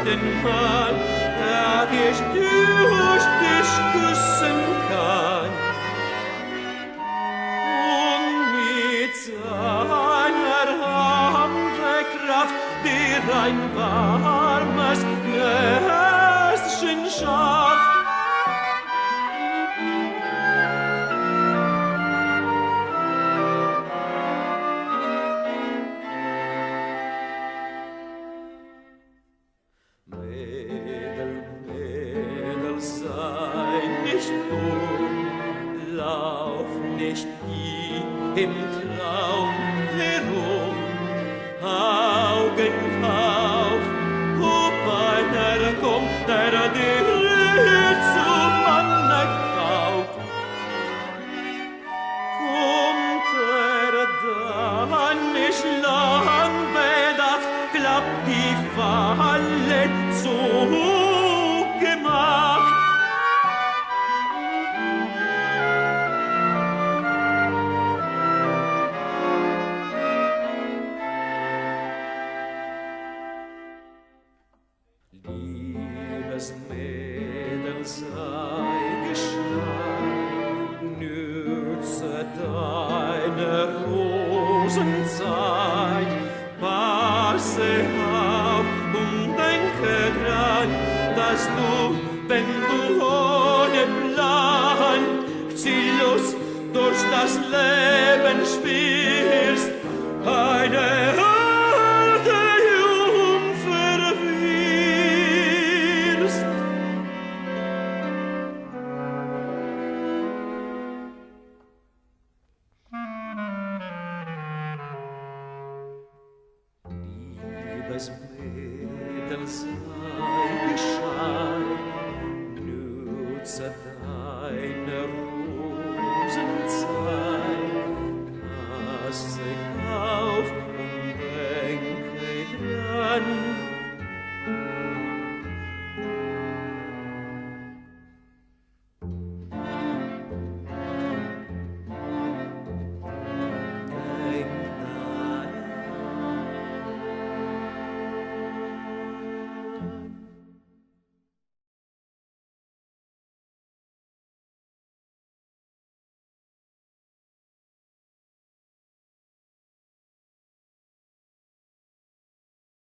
den Mann, der dich durch dich küssen kann. Und mit seiner Kraft dir ein warmes Nestchen schafft. Mädel, Mädel, sei nicht dumm, lauf nicht wie im Traum herum. Augen auf, ob einer kommt, der dir zum Manne taugt. Kommt dann nicht lang bedacht, klappt die Falle zugemacht. Liebes Mädel, sei gescheit, nütze deine Rosenzeit, passe auf und denke dran, dass du, wenn du ohne Plan ziellos durch das Leben spielst, eine alte Jungfer wirst. Liebes Mädel, sei gescheit, nütze deine Rosenzeit,